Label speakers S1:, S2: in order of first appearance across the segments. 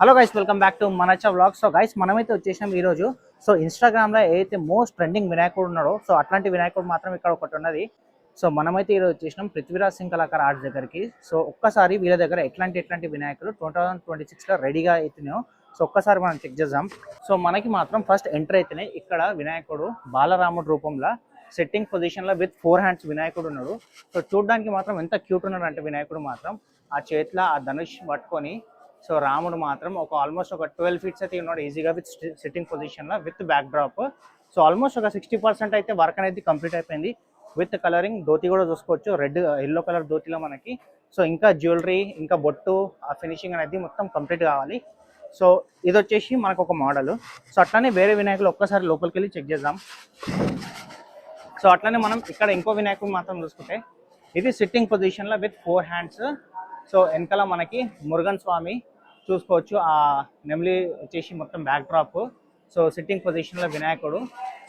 S1: Hello guys, welcome back to Manacha vlog. So guys, మనమైతే వచ్చేసాం ఈరోజు. సో ఇన్స్టాగ్రామ్లో ఏదైతే మోస్ట్ ట్రెండింగ్ వినాయకుడు ఉన్నాడో, సో అట్లాంటి వినాయకుడు మాత్రం ఇక్కడ ఒకటి ఉన్నది. సో మనమైతే ఈరోజు వచ్చేసినాం పృథ్వీరాజ్ సింగ్ కళాకార్ ఆర్ట్స్ దగ్గరికి. సో ఒక్కసారి వీళ్ళ దగ్గర ఎట్లాంటి వినాయకులు 2026లో రెడీగా అవుతున్నాయో సో ఒక్కసారి మనం చెక్ చేద్దాం. సో మనకి మాత్రం ఫస్ట్ ఎంటర్ అయితేనే ఇక్కడ వినాయకుడు బాలరాముడు రూపంలో సెట్టింగ్ పొజిషన్లో విత్ 4 హ్యాండ్స్ వినాయకుడు ఉన్నాడు. సో చూడడానికి మాత్రం ఎంత క్యూట్ ఉన్నాడు అంటే వినాయకుడు మాత్రం ఆ చేతిలో ఆ ధనుష్ పట్టుకొని, సో రాముడు మాత్రం ఆల్మోస్ట్ ఒక 12 ఫీట్స్ అయితే ఉన్నాడు ఈజీగా విత్ సిట్టింగ్ పొజిషన్లో with back drop. So almost ఒక 60% అయితే వర్క్ అనేది కంప్లీట్ అయిపోయింది. విత్ కలరింగ్ ధోతి కూడా చూసుకోవచ్చు, రెడ్ ఎల్లో కలర్ ధోతిలో మనకి. సో ఇంకా జ్యువెలరీ, ఇంకా బొట్టు, ఆ ఫినిషింగ్ అనేది మొత్తం కంప్లీట్ కావాలి. సో ఇది వచ్చేసి మనకు ఒక మోడల్. సో అట్లానే వేరే వినాయకులు ఒక్కసారి లోపలికి వెళ్ళి చెక్ చేద్దాం. సో అట్లానే మనం ఇక్కడ ఇంకో వినాయకుడు మాత్రం చూసుకుంటే ఇది సిట్టింగ్ పొజిషన్లో విత్ 4 హ్యాండ్స్. సో వెనకాల మనకి మురుగన్ స్వామి చూసుకోవచ్చు, ఆ నెమలి వచ్చేసి మొత్తం బ్యాక్ డ్రాప్. సో సిట్టింగ్ పొజిషన్లో వినాయకుడు.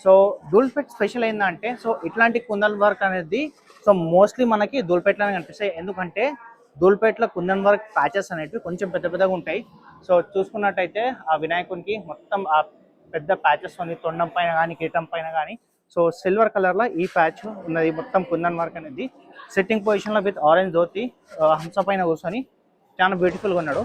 S1: సో ధూల్పేట్ స్పెషల్ ఏంటంటే, సో ఇట్లాంటి కుందన్ వర్క్ అనేది సో మోస్ట్లీ మనకి ధూల్పేట్లోనే కనిపిస్తాయి. ఎందుకంటే ధూల్పేట్లో కుందన్ వర్క్ ప్యాచెస్ అనేవి కొంచెం పెద్దగా ఉంటాయి. సో చూసుకున్నట్టయితే ఆ వినాయకునికి మొత్తం ఆ పెద్ద ప్యాచెస్ ఉంది, తొండం పైన కానీ కిరీటం పైన కానీ. సో సిల్వర్ కలర్లో ఈ ప్యాచ్ ఉన్నది మొత్తం కుందన్ వర్క్ అనేది. సిట్టింగ్ పొజిషన్లో విత్ ఆరెంజ్ ధోతి, హంస పైన కూర్చొని చాలా బ్యూటిఫుల్గా ఉన్నాడు.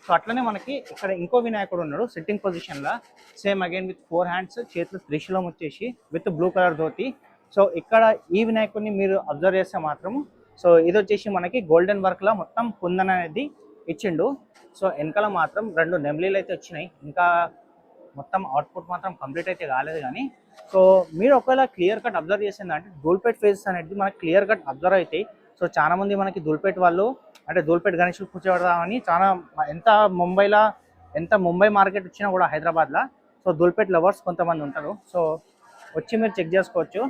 S1: సో అట్లనే మనకి ఇక్కడ ఇంకో వినాయకుడు ఉన్నాడు సిట్టింగ్ పొజిషన్లో, సేమ్ అగైన్ విత్ 4 హ్యాండ్స్, చేతులు త్రిశూలం వచ్చేసి with blue colour dhoti. So ఇక్కడ ఈ వినాయకుడిని మీరు అబ్జర్వ్ చేస్తే మాత్రం, సో ఇది వచ్చేసి మనకి గోల్డెన్ వర్క్లో మొత్తం కుందన్ అనేది ఇచ్చిండు. సో వెనకాల మాత్రం 2 నెమలీలు అయితే వచ్చినాయి, ఇంకా మొత్తం అవుట్పుట్ మాత్రం కంప్లీట్ అయితే కాలేదు. కానీ సో మీరు ఒకవేళ క్లియర్ కట్ అబ్జర్వ్ చేసిందంటే ధూల్పేట్ ఫేజెస్ అనేది మనకి క్లియర్ కట్ అబ్జర్వ్ అవుతాయి. సో చాలా మంది మనకి ధూల్పేట్ వాళ్ళు అంటే ధూల్పేట్ గణేషులు కూర్చోబెడదామని చాలా ఎంత ముంబై మార్కెట్ వచ్చినా కూడా హైదరాబాద్లో సో ధూల్పేట్ లవర్స్ కొంతమంది ఉంటారు. సో వచ్చి మీరు చెక్ చేసుకోవచ్చు.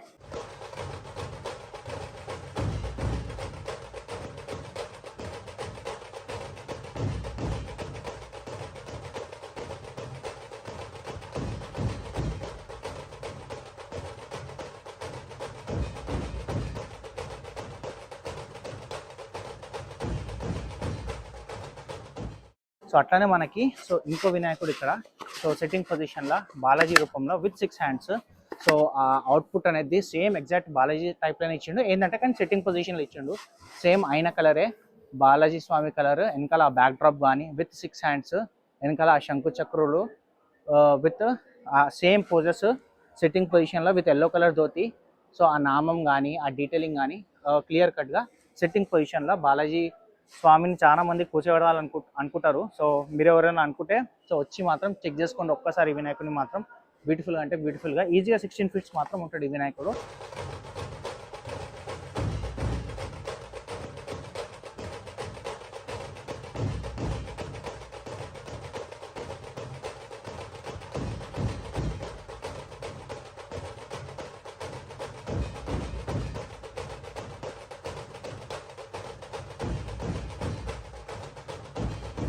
S1: సో అట్లానే మనకి సో ఇంకో వినాయకుడు ఇక్కడ సో సెట్టింగ్ పొజిషన్లో బాలాజీ రూపంలో విత్ 6 హ్యాండ్స్. సో ఆ అవుట్పుట్ అనేది సేమ్ ఎగ్జాక్ట్ బాలాజీ టైప్లోనే ఇచ్చిండు, ఏంటంటే కానీ సెట్టింగ్ పొజిషన్లో ఇచ్చిండు. సేమ్ అయిన కలరే బాలాజీ స్వామి కలర్, వెనకాల ఆ బ్యాక్ డ్రాప్ కానీ విత్ 6 హ్యాండ్స్, వెనకాల ఆ శంకు చక్రులు విత్ సేమ్ పోజెస్ సెట్టింగ్ పొజిషన్లో with yellow colour dhoti. So ఆ నామం కానీ ఆ డీటెయిలింగ్ కానీ క్లియర్ కట్గా సెట్టింగ్ పొజిషన్లో బాలాజీ స్వామిని చాలా మంది అనుకుంటారు. సో మీరు ఎవరైనా అనుకుంటే సో వచ్చి మాత్రం చెక్ చేసుకోండి ఒక్కసారి. వినాయకుడిని మాత్రం బ్యూటిఫుల్గా అంటే బ్యూటిఫుల్గా ఈజీగా 16 ఫీట్స్ మాత్రం ఉంటాడు ఈ వినాయకుడు.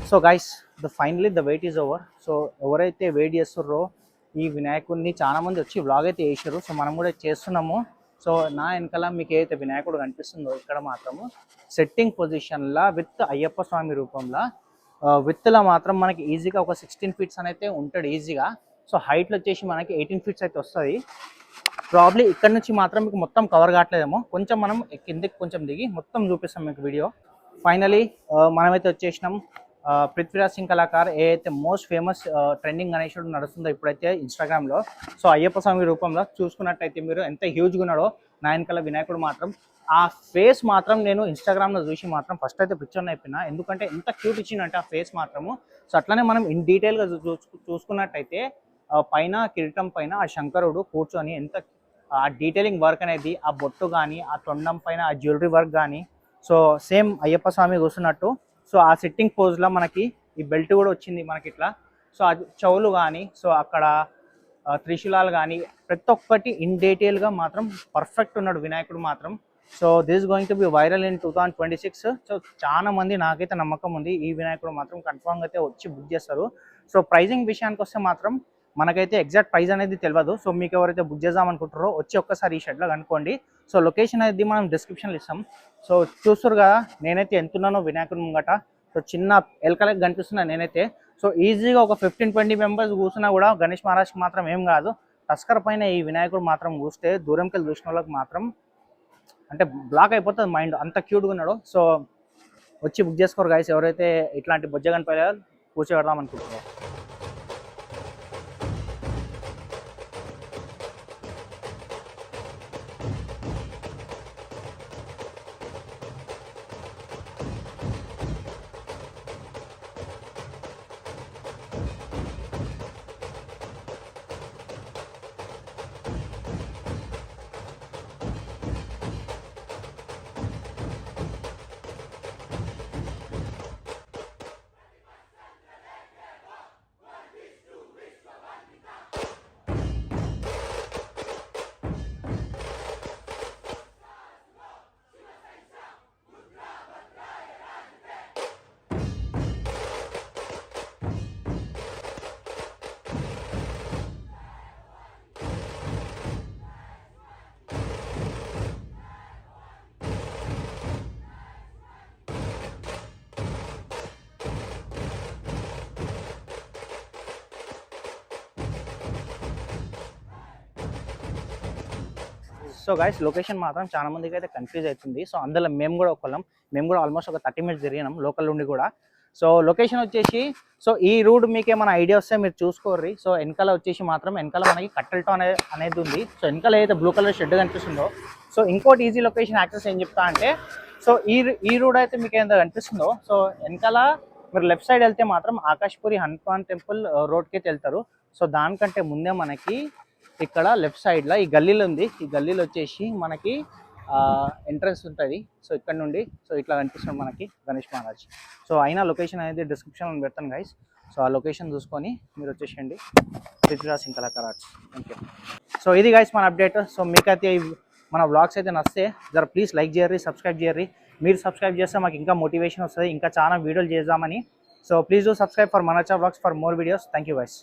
S1: So guys, finally the wait is over. So ఎవరైతే వెయిట్ చేస్తున్నారో ఈ వినాయకుడిని చాలా మంది వచ్చి వ్లాగ్ అయితే చేశారు. సో మనం కూడా చేస్తున్నాము. సో నా వెనకాల మీకు ఏదైతే వినాయకుడు కనిపిస్తుందో ఇక్కడ మాత్రము సెట్టింగ్ పొజిషన్లో విత్ అయ్యప్ప స్వామి రూపంలో విత్లో మాత్రం మనకి ఈజీగా ఒక 16 ఫీట్స్ అయితే ఉంటాడు ఈజీగా. సో హైట్లో వచ్చేసి మనకి 18 ఫీట్స్ అయితే వస్తుంది. ప్రాబ్లీ ఇక్కడ నుంచి మాత్రం మీకు మొత్తం కవర్ కావట్లేదేమో, కొంచెం మనం కిందకి కొంచెం దిగి మొత్తం చూపిస్తాం మీకు వీడియో. ఫైనలీ మనమైతే వచ్చేసినాం పృథ్వీరాజ్ సింగ్ కళాకార్ ఏదైతే మోస్ట్ ఫేమస్ ట్రెండింగ్ గణేశుడు నడుస్తుందో ఇప్పుడైతే ఇన్స్టాగ్రామ్లో. సో అయ్యప్ప స్వామి రూపంలో చూసుకున్నట్టయితే మీరు ఎంత హ్యూజ్గా ఉన్నాడో నా వెనకాల వినాయకుడు మాత్రం. ఆ ఫేస్ మాత్రం నేను ఇన్స్టాగ్రామ్లో చూసి మాత్రం ఫస్ట్ అయితే పిక్చర్ అయిపోయినా, ఎందుకంటే ఎంత క్యూట్ ఇచ్చిందంటే ఆ ఫేస్ మాత్రము. సో అట్లనే మనం ఇన్ డీటెయిల్గా చూసుకున్నట్టయితే పైన కిరీటం పైన ఆ శంకరుడు కూర్చొని ఎంత ఆ డీటెయిలింగ్ వర్క్ అనేది, ఆ బొట్టు కానీ ఆ తొండం పైన ఆ జ్యువెలరీ వర్క్ కానీ సో సేమ్ అయ్యప్ప స్వామి కూర్చున్నట్టు. సో ఆ సిట్టింగ్ పోజ్లో మనకి ఈ బెల్ట్ కూడా వచ్చింది మనకి ఇట్లా. సో అది చెవులు కానీ సో అక్కడ త్రిశూలాలు కానీ ప్రతి ఒక్కటి ఇన్ డీటెయిల్గా మాత్రం పర్ఫెక్ట్ ఉన్నాడు వినాయకుడు మాత్రం. So this going to be viral in 2026. So చాలా మంది నాకైతే నమ్మకం ఉంది ఈ వినాయకుడు మాత్రం కన్ఫామ్గా అయితే వచ్చి బుక్ చేస్తారు. సో ప్రైజింగ్ విషయానికి వస్తే మాత్రం మనకైతే ఎగ్జాక్ట్ ప్రైస్ అనేది తెలియదు. సో మీకు ఎవరైతే బుక్ చేద్దాం అనుకుంటారో వచ్చి ఒక్కసారి ఈ షెడ్లో కనుక్కోండి. సో లొకేషన్ అనేది మనం డిస్క్రిప్షన్లో ఇస్తాం. సో చూస్తారు కదా నేనైతే ఎంతున్నానో వినాయకుడు ముంగట. సో చిన్న ఎల్కలకి కనిపిస్తున్నా నేనైతే. సో ఈజీగా ఒక 15-20 మెంబర్స్ కూర్చున్నా కూడా గణేష్ మహారాజ్కి మాత్రం ఏం కాదు. టస్కర్ పైన ఈ వినాయకుడు మాత్రం కూస్తే దూరంకి వెళ్ళి చూసిన వాళ్ళకి మాత్రం అంటే బ్లాక్ అయిపోతుంది మైండ్, అంత క్యూట్గా ఉన్నాడు. సో వచ్చి బుక్ చేసుకోరు గైస్ ఎవరైతే ఇట్లాంటి బొజ్జగన్ పైన కూర్చోబెడదాం అనుకుంటున్నారు. సో గైస్ లొకేషన్ మాత్రం చాలా మందికి అయితే కన్ఫ్యూజ్ అవుతుంది. సో అందులో మేము కూడా ఆల్మోస్ట్ ఒక 30 మినిట్స్ తిరిగినాం లోకల్ నుండి కూడా. సో లొకేషన్ వచ్చేసి సో ఈ రూట్ మీకు ఏమైనా ఐడియా వస్తే మీరు చూసుకోర్రి. సో వెనకాల వచ్చేసి మాత్రం వెనకాల మనకి కట్టెల్ టౌన్ అనేది ఉంది. సో వెనకాల ఏదైతే బ్లూ కలర్ షెడ్ కనిపిస్తుందో సో ఇంకోటి ఈజీ లొకేషన్ యాక్సెస్ ఏం చెప్తా అంటే సో ఈ రూట్ అయితే మీకు ఏదైతే కనిపిస్తుందో సో వెనకాల మీరు లెఫ్ట్ సైడ్ వెళ్తే మాత్రం ఆకాష్పురి హనుమాన్ టెంపుల్ రోడ్కి అయితే వెళ్తారు. సో దానికంటే ముందే మనకి ఇక్కడ లెఫ్ట్ సైడ్లో ఈ గల్లీలో ఉంది. ఈ గల్లీలో వచ్చేసి మనకి ఎంట్రన్స్ ఉంటుంది. సో ఇక్కడ నుండి సో ఇట్లా కనిపిస్తుంది మనకి గణేష్ మహారాజ్. సో అయినా లొకేషన్ అనేది డిస్క్రిప్షన్లో పెడతాను గైస్. సో ఆ లొకేషన్ చూసుకొని మీరు వచ్చేసేయండి Prithviraj Singh Kalakar arts. Thank you. So ఇది గైస్ మన అప్డేట్. సో మీకైతే మన వ్లాగ్స్ అయితే నచ్చితే జర ప్లీజ్ లైక్ చేయర్రి, సబ్స్క్రైబ్ చేయర్రి. మీరు సబ్స్క్రైబ్ చేస్తే మాకు ఇంకా మోటివేషన్ వస్తుంది ఇంకా చాలా వీడియోలు చేద్దామని. So please do subscribe for Manacha vlogs for more videos. Thank you guys.